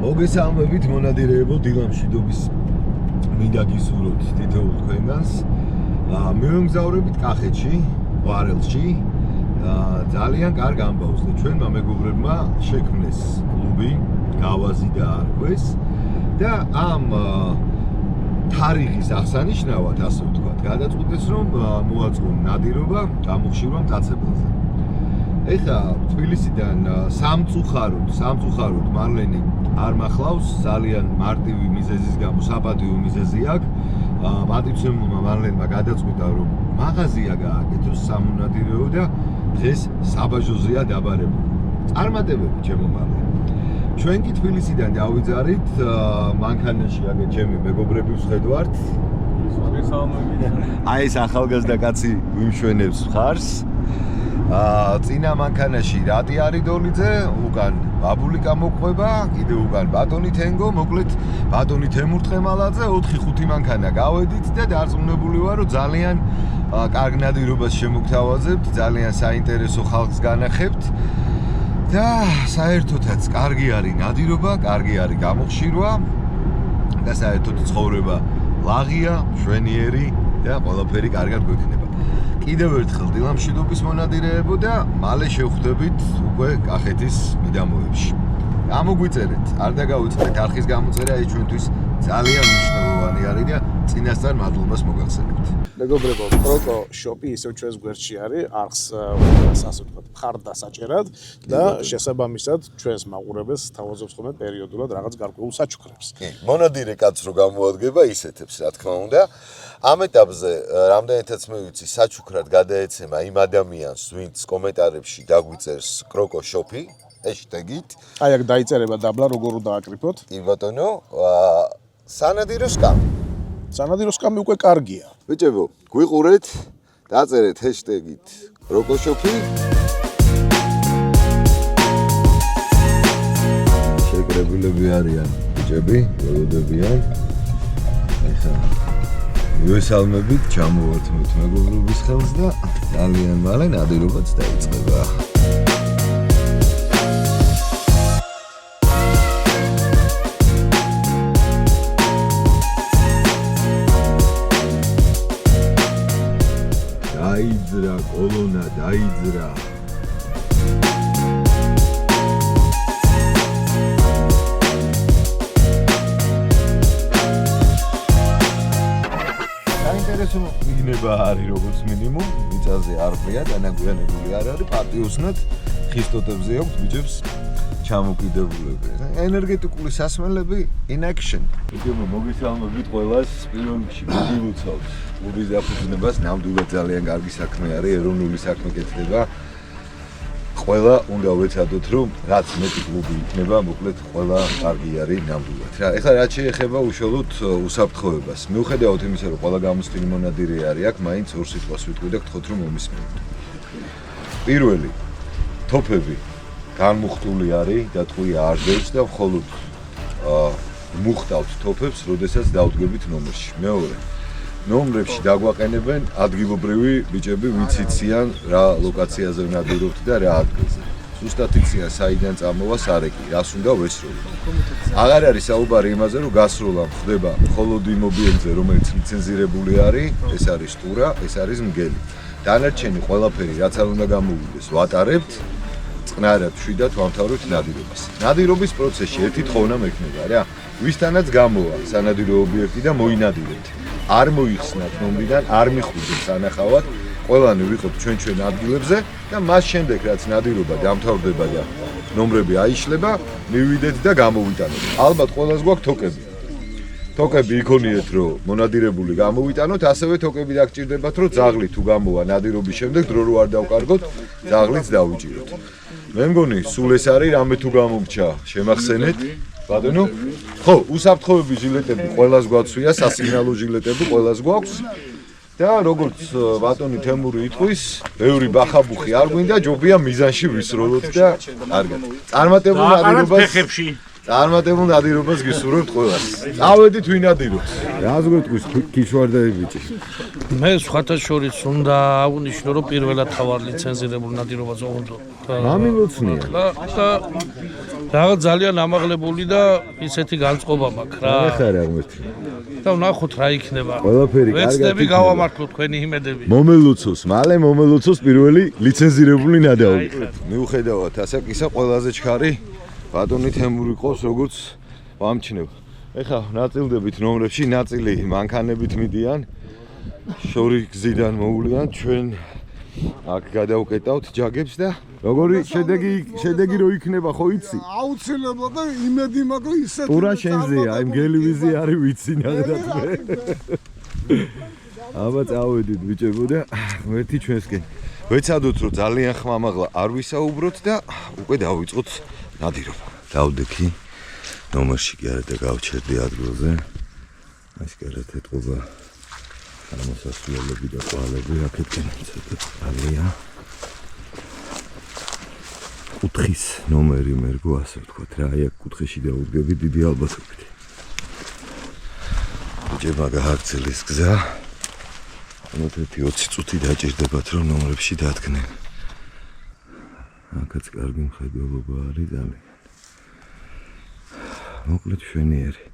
მოგესალმებით მონადირეებო დილამ მშვიდობის მინდა გისურვოთ თითოეულ თქვენგანს. მივემგზავრებით კახეთში, ყვარელში. ძალიან კარგ ამბავს და ჩვენმა მეგობრებმა შექმნეს კლუბი, გავაზი დაარქვეს და ამ თარიღის აღსანიშნავად, ასე ვთქვათ, გადაწყვიტეს რომ მოაწყონ ნადირობა გამოხშირვა მტაცებელზე. ეხლა თბილისიდან სამწუხაროდ მარლენი არ მახლავს, ძალიან მარტივი მიზეზის გამო, საპატიო მიზეზი აქვს. პატივცემულმა მარლენმა გადაწყვიტა რომ მაღაზია გააკეთოს სამონადირეო და დღეს საბაჟოზეა დაბარებული. წარმატებები ჩემო მარლენ. ჩვენ კი თბილისიდან დავიძარით, მანქანაში აგე ჩემი მეგობრები ვხედავთ. აი ეს ახალგაზრდა კაცი ვიმშვენებს ხარს. წინა მანქანაში რატი არიდოლიძე, უკან ბაბულიკა მოყვება, კიდე უკან ბატონი თენგო, მოკლედ ბატონი თემურ თხემალაძე, 4-5 მანქანა გავედით და დარწმუნებული ვარ, რომ ძალიან კარგ ნადირობას შემოგთავაზებთ, ძალიან საინტერესო ხალხს განახებთ და საერთოდაც კარგი არის ნადირობა, კარგი არის გამოხშირვა და საერთოდ ცხოვრება ლაღია, მშვენიერი და ყველაფერი კარგად გვექნება. კიდევ ერთხელ დილამ მშვიდობის მონადირეებო და მალე შევხვდებით უკვე კახეთის მიდამოებში. გამოგვიწერეთ, არ დაგავიწყდეთ არხის გამოწერა, ეს ჩვენთვის ძალიან მნიშვნელოვანი არის და წინასწარ მადლობას მოგახსენებთ. მეგობრებო, კროკო შოპი ისევ ჩვენს გვერდში არის, არხს ასე ვთქვათ, მხარდასაჭერად და შესაბამისად ჩვენს მაყურებელს თავაზობს ხოლმე პერიოდულად რაღაც გარკვეულ საჩუქრებს. მონადირე კაც რო გამოადგება, ისეთებს, რა თქმა უნდა. ამ ეტაპზე რამდენითაც მე ვიცი, საჩუქრად გადაეცემა იმ ადამიანს, ვინც კომენტარებში დაგვიწერს კროკო შოპი, ჰეშტეგით. აი აქ დაიწერება დაბლა, როგორ დააკრიფოთ. კი ბატონო, სანადირო სკამი. სანადირო სკამი უკვე კარგია. ბიჭებო, გვიყურეთ, დაწერეთ ჰეშტეგით კროკო შოპი. შეკრებილები არიან ბიჭები, ველოდებიან. ეხლა მივესალმებით, ჩამოვართმევთ მეგობრობის ხელს და ძალიან მალე ნადირობაც დაიწყება. დაიძრა კოლონა, დაიძრა. საინტერესო მიგნება არის როგორც მინიმუმ, მიწაზე არ ყრია, დანაგვიანებული არ არის, პატიოსნად ხისტოტებზე აქვს ბიჭებს ჩამოკიდებულები. ენერგეტიკული სასმელები in action. ბიჭებო, მოგესალმებით ყველას, პირველ რიგში მოგილოცავთ კლუბის დაფუძნებას, ნამდვილად ძალიან კარგი საქმე არის, ეროვნული საქმე კეთდება. ყველა უნდა ვეცადოთ, რომ რაც მეტი კლუბი იქნება, მოკლედ ყველა კარგი არის ნამდვილად. რა, ეხლა რაც შეეხება უშუალოდ უსაფრთხოებას. მიუხედავად იმისა, რომ ყველა გამოცდილი მონადირე არის აქ, მაინც ორ სიტყვას ვიტყვი და გთხოვთ, რომ მომისმენთ. პირველი, თოფები განმუხტული არის და ტყვია არ დევს და მხოლოდ მუხტავთ თოფებს, როდესაც დავდგებით ნომერში. მეორე, ნომრებში დაგვაყენებენ ადგილობრივი ბიჭები, ვინც იციან რა ლოკაციაზე ვნადირობთ და რა ადგილზე. ზუსტად იციან საიდან წამოვა სარეკი, რას უნდა ვესროლო. აღარ არის საუბარი იმაზე, რომ გასროლა ხდება მხოლოდ იმ ობიექტზე, რომელიც ლიცენზირებული არის, ეს არის ტურა, ეს არის მგელი. დანარჩენი ყველაფერი, რაც არ უნდა გამოვიდეს, ვატარებთ. წყნარად შვიდად ვამთავრებთ ნადირობას. ნადირობის პროცესში ერთი თხოვნა მექნება რა. ვისთანაც გამოვა სანადირო ობიექტი და მოინადირებთ. არ მოიხსნათ ნომრიდან, არ მიხვიდეთ სანახავად, ყველანი ვიყოთ ჩვენ ადგილებზე და მას შემდეგ რაც ნადირობა დამთავრდება და ნომრები აიშლება, მივიდეთ და გამოვიტანოთ. ალბათ ყველას გვაქვს თოკები. თოკები იქონიეთ, რომ მონადირებული გამოვიტანოთ, ასევე თოკები დაგჭირდებათ, რომ ძაღლი თუ გამოვა ნადირობის შემდეგ დრო რო არ დავკარგოთ, ძაღლიც დავიჭიროთ. მე მგონი, სულ ეს არის, რამე თუ გამომრჩა, შემახსენეთ. ბატონო, ხო, უსაფრთხოების ჟილეტები ყველას გვაცვია, სასიგნალო ჟილეტები ყველას გვაქვს. და როგორც ბატონი თემური იტყვის, ბევრი ბახაბუხი არ გვინდა, ჯობია მიზანში ვისროლოთ და კარგად. წარმატებულ ნადირობას წარმატებულ ნადირობას გისურვებთ ყველას. წავედით ვინ ნადირობს. რას გვეტყვის ქიშვარდები ბიჭი? მე სხვათა შორის უნდა აღნიშნო, რომ პირველად თავარ ლიცენზირებულ ნადირობაზე უნდა. მამილოცნია. და რაღაც ძალიან ამაღლებული და ისეთი განწყობა მაქვს რა. ეხლა რა ღმერთი. და ვნახოთ რა იქნება. ყველაფერი კარგად ვეცდები იქნება. გავამართლოთ თქვენი იმედები. მომელოცოს, მალე მომელოცოს პირველი ლიცენზირებული ნადავლი. მიუხედავად ასაკ ისა ყველაზე ჩქარი ბატონი თემური ყავს როგორც ვამჩნევ. ეხლა ნაწილდებით ნომრებში ნაწილი მანქანებით მიდიან. შორი გზიდან მოულიან ჩვენ აქ გადავკეტავთ ჯაგებს და როგორი შედეგი რო იქნება ხო იცი? აუცილებლად და იმედი მაქვს რომ ისეთი ტურა შენზეა, იმ გელივიზი არის ვიცი ნახეთ მე. აბა წავედით ბიჭებო და ღმერთი ჩვენსკენ. ვეცადოთ რომ ძალიან ხმამაღლა არ ვისაუბროთ და უკვე დავიწყოთ ნადირობა. დავდექი ნომერში კი არა და გავჩერდი ადგილზე. ასკერად ეთყობა ამასასრულები და ყალები აქეთკენ ცოტა ალია. კუთხის ნომერი მერგო ასე ვთქვათ რა, აი აქ კუთხეში დაუდგები დიდი ალბათობით. ბიჭებმა გააგრძელეს გზა. მოდით 20 წუთი დაჭირდებათ რომ ნომრებში დადგნენ. აქაც კარგი მხედველობა არის ძალიან. მოკლედ შვენიერი.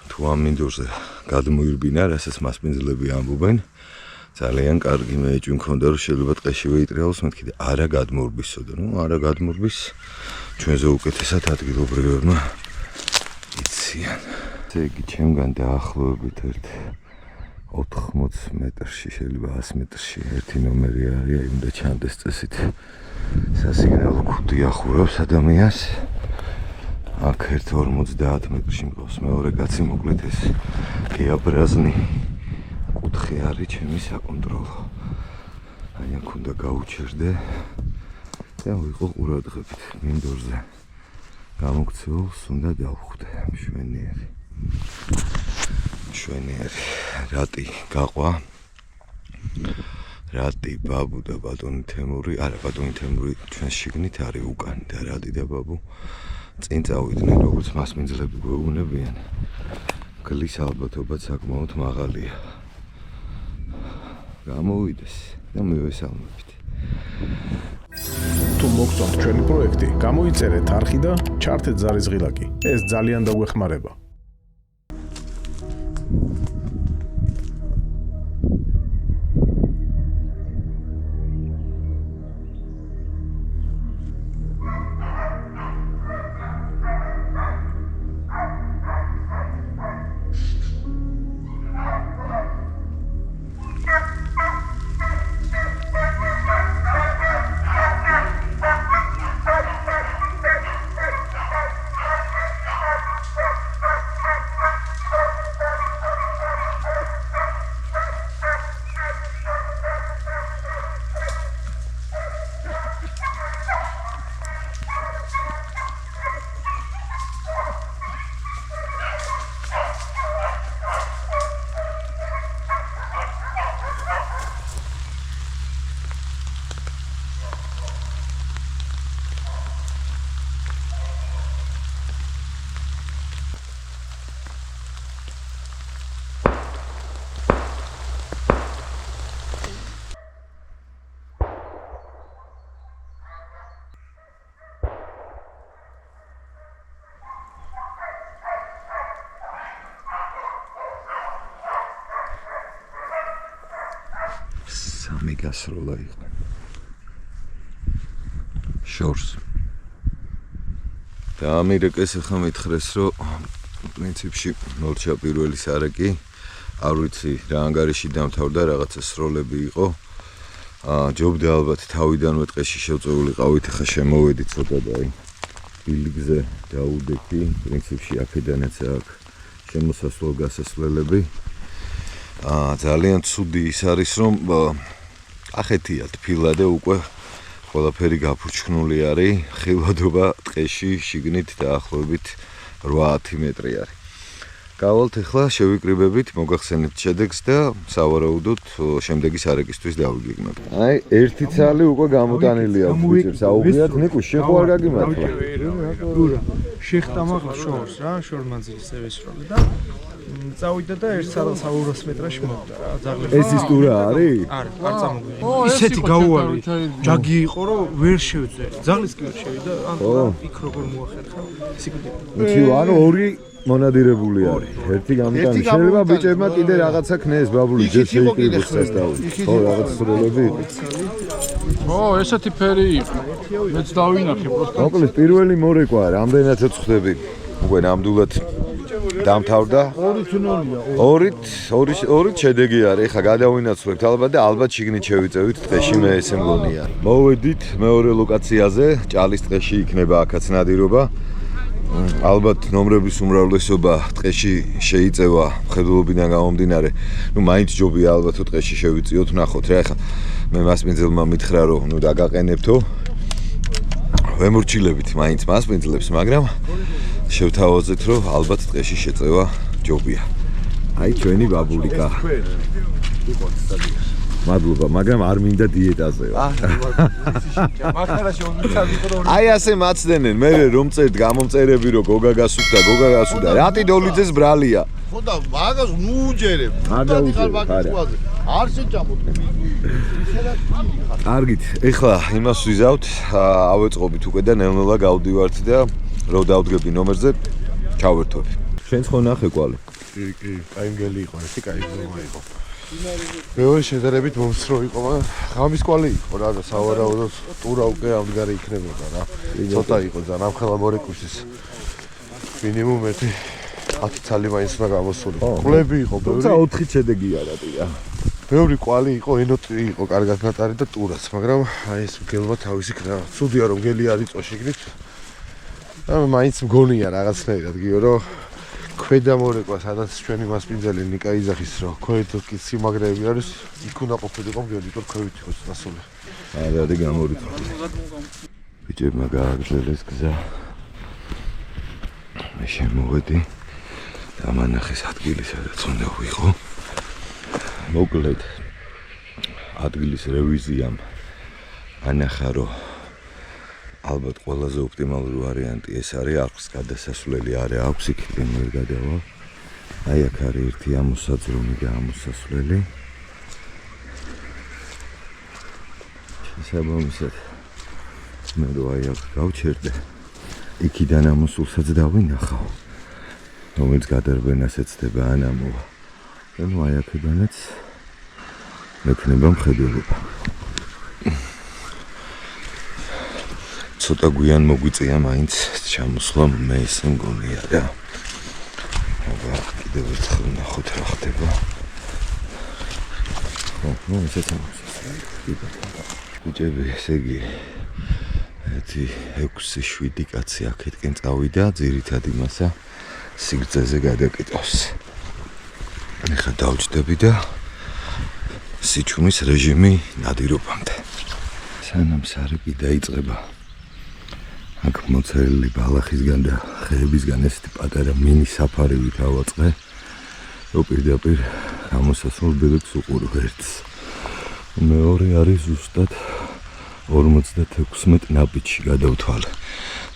თუ ამ მინდორზე გადმოირბინა, რასაც მასპინძლები ამბობენ, ძალიან კარგი მეჭი მქონდა რომ შეიძლება ტყეშივე იტრიალოს, მეთქი და არა გადმოურბისოდა. ნუ არა გადმოურბის ჩვენზე უკეთესად ადგილობრივებმა იციან. ესე იგი ჩემგან დაახლოებით 80 მეტრში, შეიძლება 100 მეტრში ერთი ნომერი არის, აი უნდა ჩანდეს წესით. სასიგნალო ქუდი ახურავს ადამიანს. აქ 50 მეტრში მყავს მეორე კაცი, მოკლედ ეს გეაბრაზნი კუთხე არის ჩემი საკონტროლო. აი აქ უნდა გაუჩერდე და ვიყო ყურადღებით მინდორზე. გამოგცეულს უნდა დავხვდე. შვენიერი. რატი გაყვა. რატი, ბაბუ და ბატონი თემური, არა ბატონი თემური ჩვენ შიგნით არის უკან და რატი და ბაბუ წინ წავიდნენ როგორც მასპინძლები გვეუბნებიან. გლის ალბათობა საკმაოდ მაღალია. გამოვიდეს და მივესალმებით. თუ მოგწონთ ჩვენი პროექტი, გამოიწერეთ არხი და ჩართეთ ზარისღილაკი. ეს ძალიან დაგვეხმარება. სამი გასროლა იყო. შორს. და ამირეკეს ახლა მითხრეს, რომ პრინციპში მოლჩა პირველი სარაკი, არ ვიცი რა ანგარიში დამთავრდა, რაღაცა სროლები იყო. ჯობდა ალბათ თავიდანვე ტყეში შევწეულიყავით, ახლა შემოვედი ცოტა და აი ბილიგზე დაუდექი, პრინციპში აქედანაც აქვს შემოსასვლელ გასასვლელები. ძალიან ცუდი ის არის, რომ ახეთია თბილა და უკვე ყველაფერი გაფურჩქნული არის, ხილვადობა ტყეში შიგნით დაახლოებით 8-10 მეტრი არის. გავალთ ახლა შევიკრიბებით, მოგახსენებთ შედეგს და სავარაუდოდ შემდეგი სარეკისთვის დავიგეგმებ. აი, ერთი ცალი უკვე გამოტანილი აქვს ბიჭებს. აუღიათ ნიკუ, შეხო არ გაგიმართლა. შეხტა მაღლა შორს რა, შორმანძილის წევისროლი და წავიდა და 100 მეტრაში მოვიდა რა, ძაღლი. ეს ის ტურა არის? არა, არ წამოგვიდა. ისეთი გაუვალი. ჯაგი იყო, რომ ვერ შევძე. ძაღლის კი ვერ შევიდა, ანუ იქ როგორ მოახერხა. სიკვდილი. იცი, ანუ ორი მონადირებული არის. ერთი გამიტანი. შეიძლება ბიჭებმა კიდე რაღაცა ქნეს, ბაბული, ჯერ შეიკრიბოს სასწაული. ხო, რაღაც სროლები იყო. ო, ესეთი ფერი იყო. მეც დავინახე პროსტა. მოკლედ პირველი მორეკვა, რამდენად ხვდები? უკვე ნამდვილად დამთავრდა. 2-0-ით შედეგი არის. ეხლა გადავინაცვლებთ ალბათ და ალბათ შიგნით შევიწევით ტყეში, მე ესე მგონია. მოვედით მეორე ლოკაციაზე, ჭალის ტყეში იქნება აქაც ნადირობა. ალბათ ნომრების უმრავლესობა ტყეში შეიწევა მხედველობიდან გამომდინარე. ნუ მაინც ჯობია ალბათ თუ ტყეში შევიწიოთ, ნახოთ რა. ეხლა მე მასპინძელმა მითხრა რომ ნუ დაგაყენებთო. ვემორჩილებით მაინც მასპინძლებს, მაგრამ შევთავაზეთ რომ ალბათ ტყეში შეწევა ჯობია. აი ჩვენი ბაბულიკა. მადლობა, მაგრამ არ მინდა დიეტაზეო. აი ასე მაცდენენ, მე რომ წერთ გამომწერები რომ გოგა გასუქდა, რატი დოლიძეს ბრალია. ხო და მაგას ნუ უჯერებ. არ დაუჯერებ, არა. არ შეჭამოთ. კარგით, ეხლა იმას ვიზავთ, ავეწყობით უკვე და ნელ-ნელა გავდივართ და რო დავდგები ნომერზე, ჩავერთვები. შენც ხო ნახე კვალი. კი, კაინგელი იყო, ეს კაი ზომა იყო. მეორე შედარებით მომცრო იყო, მაგრამ ღამის კვალი იყო რა და სავარაუდოდ ტურა უკვე ამდგარი იქნებოდა რა. ცოტა იყო და ნამხელა მორეკვის მინიმუმ 10 ცალი მაინც უნდა გამოსული. ყლები იყო ბევრი. თუმცა 4 შედეგი არა ტია. ბევრი კვალი იყო, ენოტი იყო, კარგად ნატარი და ტურაც, მაგრამ აი ეს გელმა თავისი ქნა. ცუდია რომ გელი არ იწვა შიგნით. და მაინც მგონია რაღაცნაირად გიო რომ ქვედა მორეკვა, სადაც ჩვენი მასპინძელი ნიკა იძახის რომ ქვეთ კი სიმაგრეები არის, იქ უნდა ყოფილიყო მგელი, რომ ქვევით იყოს დასული. არა, გამორიცხა. ბიჭებმა გააგრძელეს გზა. მე შემოვედი და მანახეს ადგილი, სადაც უნდა ვიყო. მოკლედ ადგილის რევიზიამ ანახა რომ ალბათ ყველაზე ოპტიმალური ვარიანტი ეს არის, არხს გადასასვლელი არ აქვს, იქიდან ვერ გადავალ. აი აქ არის ერთი ამოსაძრომი და ამოსასვლელი. შესაბამისად მე რო აი აქ გავჩერდე, იქიდან ამოსულსაც დავინახავ, რომელიც გადარბენას ეცდება ან ამოვა. ნუ აი აქედანაც მექნება მხედველობა. ცოტა გვიან მოგვიწია მაინც ჩამოსვლა, მე ესე მგონია რა. აბა კიდევ ერთხელ ნახოთ რა ხდება. ნუ ისეც ბიჭები, ესე იგი 6-7 კაცი აქეთკენ წავიდა, ძირითადი მასა სიგრძეზე გადაკეტავს. ეხლა დავჭდები და სიჩუმის რეჟიმი ნადირობამდე. სანამ სარეკი დაიწყება, აქ მოწერილი ბალახისგან და ხეებისგან ესეთი პატარა მინი საფარი ავაწყე, რომ პირდაპირ გამოსასვლელ ბილეთს უყურო ერთს. მეორე არის ზუსტად 56 ნაბიჯში გადავთვალე.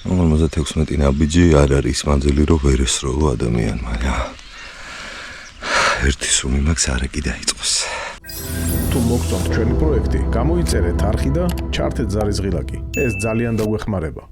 56 ნაბიჯი არ არის მანძილი, რომ ვერ ესროლო ადამიანმა რა. ერთი სუმი მაქვს არაკი დაიწყოს. თუ მოგწონთ ჩვენი პროექტი, გამოიწერეთ არხი და ჩართეთ ზარიზღილაკი. ეს ძალიან დაგვეხმარება.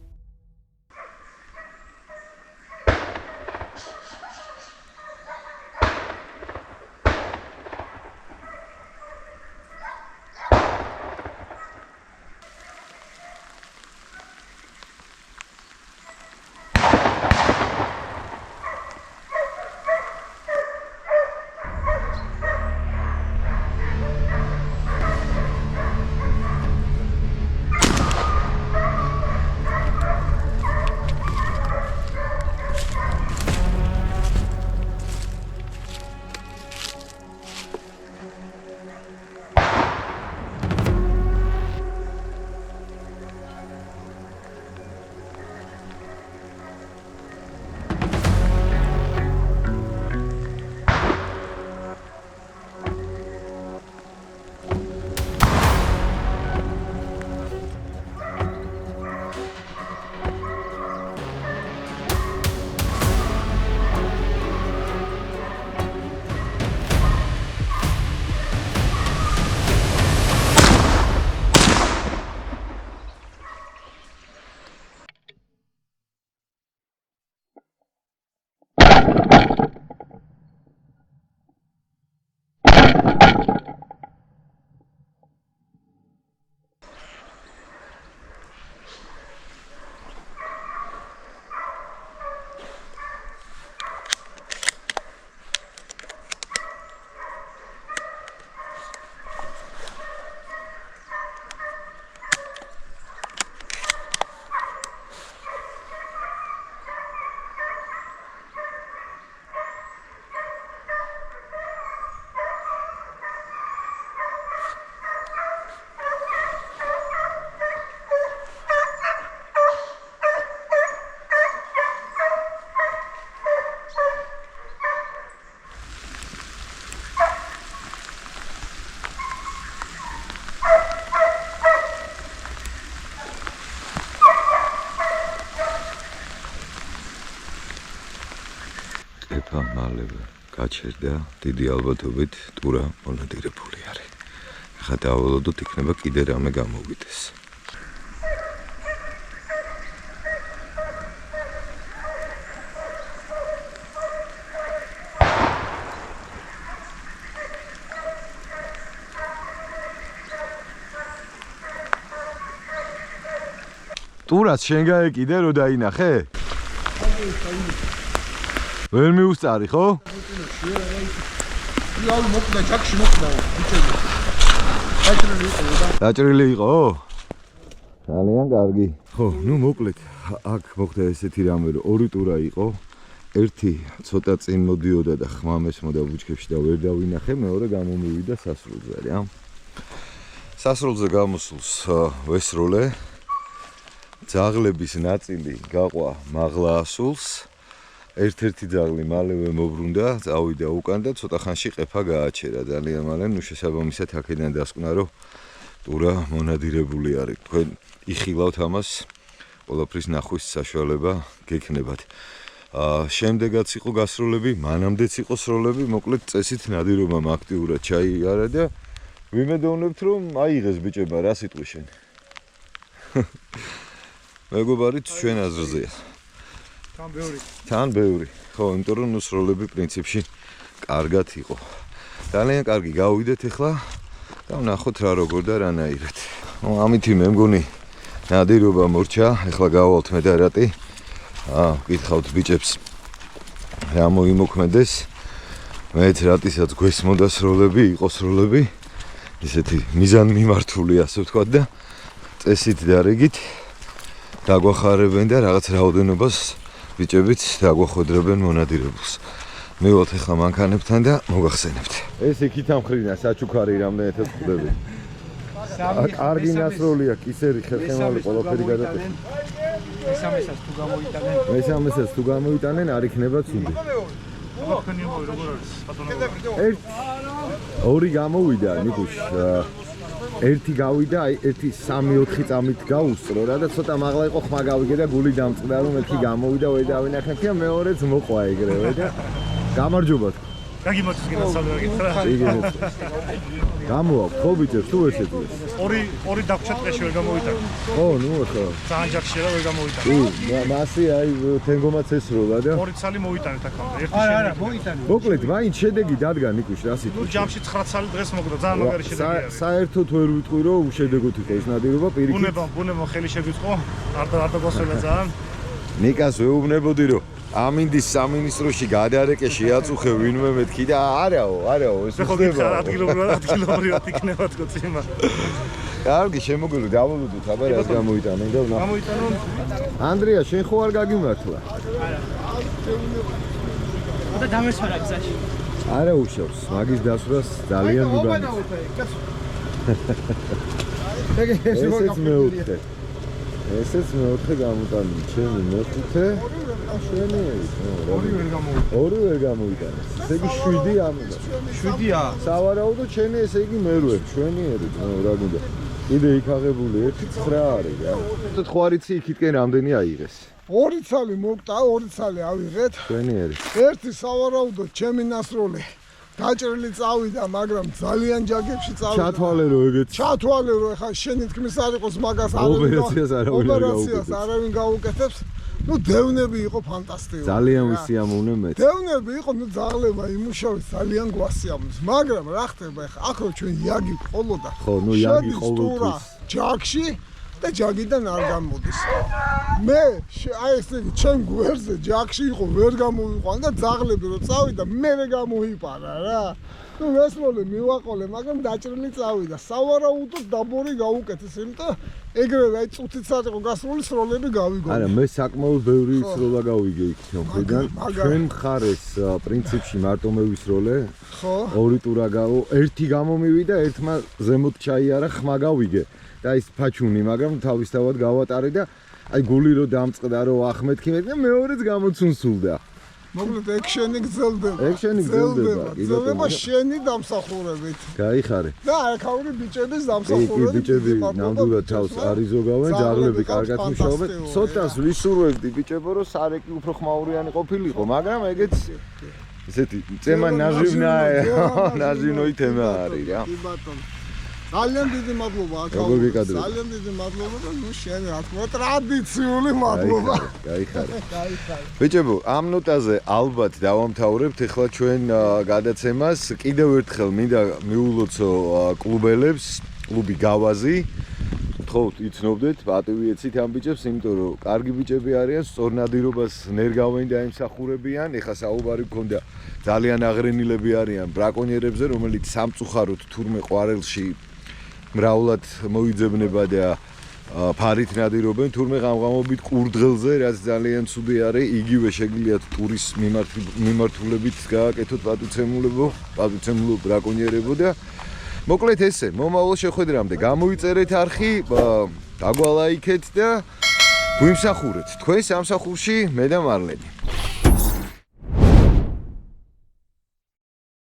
ყეფა მალევე გაჩერდა, დიდი ალბათობით ტურა მონადირებული არის. ახლა დავალოდოთ, იქნება კიდე რამე გამოვიდეს. ტურას შენ გაეკიდე რომ დაინახე? ვერ მიუსწარი ხო? იალ მოკდა ჩაკში მოკდა ბიჭები. დაჭრილი იყო? ძალიან კარგი. ხო, ნუ მოკლედ აქ მოხდა ესეთი რამე რომ ორი ტურა იყო. ერთი ცოტა წინ მოდიოდა და ხმამეს მოდა ბუჩქებში და ვერ დავინახე, მეორე გამომივიდა სასრულზე რა. სასრულზე გამოსულს ვესროლე. ძაღლების ნაწილი გაყვა მაღლაასულს. ერთ-ერთი ძაღლი მალევე მოbrunდა, წავიდა უკან და ცოტა ხანში ყეფა გააჩერა. ძალიან მალე, ნუ შესაბამისად აქედან დასკვნა, რომ ტურა მონადირებული არის. თქვენ იხილავთ ამას, ყველაფრის ნახვის საშუალება გექნებათ. შემდეგაც იყო გასროლები, მანამდეც იყო სროლები, მოკლედ წესით ნადირობამ აქტიურად ჩაიარა და ვიმედოვნებთ, რომ აიღეს ბიჭებმა რა სიტყვი შენ. მეგობარით ჩვენ აზრზეა. თან ბევრი. ხო, იმიტომ რომ სროლები პრინციპში კარგად იყო. ძალიან კარგი გავიდეთ ახლა და ვნახოთ რა როგორ და რანაირად. ამითი მე მგონი ნადირობა მორჩა. ახლა გავალთ მე და რატი. გითხავთ ბიჭებს რა მოიმოქმედეს. მეც რატისაც გვესმოდა სროლები, იყო სროლები. ისეთი მიზანმიმართული ასე ვთქვათ და წესით დარიგით დაგვახარებენ და რაღაც რაოდენობას ბიჭებიც დაგვახვედრებენ მონადირებულს. მივალთ ახლა მანქანებთან და მოგახსენებთ. ეს იქით ამხრინა საჩუქარი რამდენეთაც ხდები. კარგი ნასროლია, კისერი, ხერხემალი, ყველაფერი გადაწყვეტ. მესამესაც თუ გამოიტანენ. მესამესაც თუ გამოიტანენ, არ იქნება ცუდი. ორი გამოვიდა, ნიკუშ. ერთი გავიდა, აი ერთი 3-4 წამით გაუსწრო რა და ცოტა მაღლა იყო, ხმა გავიგე და გული დამწყდა რომ ერთი გამოვიდა, ვერ დავინახე და მეორეც მოყვა ეგრევე და გამარჯობა. გაგიმოწეს გასავლე გითხრა. გამოაქვს ხო ბიჭებს თუ ესეთს? ორი დაგვრჩა ტყეში ვერ გამოვიტანე. ხო, ნუ ხო. ძალიან ჯაქში რა ვერ გამოვიტანე. მასე აი თენგომაც ესროლა და ორი ცალი მოვიტანეთ აქამდე. ერთი შედეგი. მოვიტანე. მოკლედ, მაინც შედეგი დადგა ნიკუშ რა სიტყვა. ნუ ჯამში 9 ცალი დღეს მოგდა, ძალიან მაგარი შედეგი არის. საერთოდ ვერ ვიტყვი რომ უშედეგოთ იყო ეს ნადირობა პირიქით. ბუნება ხელი შეგვიწყო. არ დაგვასვლა ძალიან. ნიკას ვეუბნებოდი რომ ამინდის სამინისტროში გადარეკე შეაწუხე ვინმე მეთქი და არაო ეს ხდება ადგილობრივად იქნება თქო წიმა. კარგი შემოგვივლი დავალოდოთ აბა რა გამოიტანენ და ვნახოთ. გამოიტანონ. ანდრია შენ ხო არ გაგიმართლა? და დამესვარა გზაში. არა უშავს მაგის დასვრას ძალიან მიგანი. ესეც მეოთხე. ესეც მეოთხე გამოტანილი, ჩემი მეხუთე, შვენიერი. ორი ვერ გამოვიტანეს. ესე იგი 7 ამოდა. 7-ია. სავარაუდოდ ჩემი ესე იგი მერვე, შვენიერი, რა გინდა. კიდე იქ აღებული 1-9 არის რა. ხო არ იცი იქითკენ რამდენი აიღეს? ორი ცალი მოკტა, ორი ცალი ავიღეთ. შვენიერი. ერთი სავარაუდოდ ჩემი ნასროლი გაჭრილი წავიდა, მაგრამ ძალიან ჯაგებში წავიდა. ჩათვალე რომ ეგეთ. ჩათვალე რომ ეხა შენი თქმის არ იყოს მაგას ოპერაციას არავინ გაუკეთებს. ნუ დევნები იყო ფანტასტიკური. ძალიან ვისიამოვნე მე. დევნები იყო, ნუ ძაღლება იმუშავეს ძალიან გვასიამოვნეს. მაგრამ რა ხდება ეხა? აქ რო ჩვენ იაგი ყოლოდა. ხო, ნუ იაგი ყოველთვის ჯაგში და ჯაგიდან არ გამოდის. მე აი ესე ჩემ გვერდზე ჯაგში იყო, ვერ გამოვიყვან და ძაღლები რო წავიდა, მე გამოიპარა რა. ნუ ვესროლე მივაყოლე, მაგრამ დაჭრილი წავიდა. სავარაუდოდ დაბორი გაუკეთეს, იმიტომ ეგრევე აი წუთიც არ იყო გასროლი, სროლები გავიგო. არა, მე საკმაოდ ბევრი სროლა გავიგე იქ თემიდან. ჩვენ მხარეს პრინციპში მარტო მე ვისროლე. ხო. ორი ტურა ერთი გამომივიდა, ერთმა ზემოთ ჩაიარა, ხმა გავიგე. და ის ფაჩუნი, მაგრამ თავისთავად გავატარე და აი გული რო დამწყდა, რო ახმეთქი მე და მეორეც გამოცუნსულდა. მოკლედ ეგ შენი გძელდება. ეგ შენი გძელდება, კი, გძელდება ბატონო. შენი დამსახურებით. გაიხარე. და არქაური ბიჭების კი, დამსახურებით. ბიჭები ნამდვილად თავს არიზოგავენ, ჯაღლები კარგად მუშაობენ. ცოტას ვისურვებდი ბიჭებო, რომ სარეკი უფრო ხმაურიანი ყოფილიყო, მაგრამ ეგეც ესეთი წემა ნაჟინოი თემა არის რა. კი ბატონო. ძალიან დიდი მადლობა როგორ გეკადრე? ძალიან დიდი მადლობა და ნუ შენ რა თქმა უნდა ტრადიციული მადლობა. გაიხარე. გაიხარე. ბიჭებო, ამ ნოტაზე ალბათ დავამთავრებთ ახლა ჩვენ გადაცემას. კიდევ ერთხელ მინდა მიულოცო კლუბელებს, კლუბი გავაზი. თხოვთ იცნობდეთ, პატივი ეცით ამ ბიჭებს, იმიტომ რომ კარგი ბიჭები არიან, სწორ ნადირობას ნერგავენ და იმსახურებიან. ეხლა საუბარი მქონდა ძალიან აღრენილები არიან ბრაკონიერებზე, რომელიც სამწუხაროდ თურმე ყვარელში მრავლად მოიძებნება და ფარით ნადირობენ, თურმე ღამღამობით ყურდღელზე, რაც ძალიან ცუდი არის, იგივე შეგიძლიათ ტურის მიმართულებით გააკეთოთ პატუცემულო ბრაკონიერებო და მოკლედ ესე, მომავალ შეხვედრამდე გამოიწერეთ არხი, დაგვალაიქეთ და გვიმსახურეთ. თქვენ სამსახურში მე და მარლენი.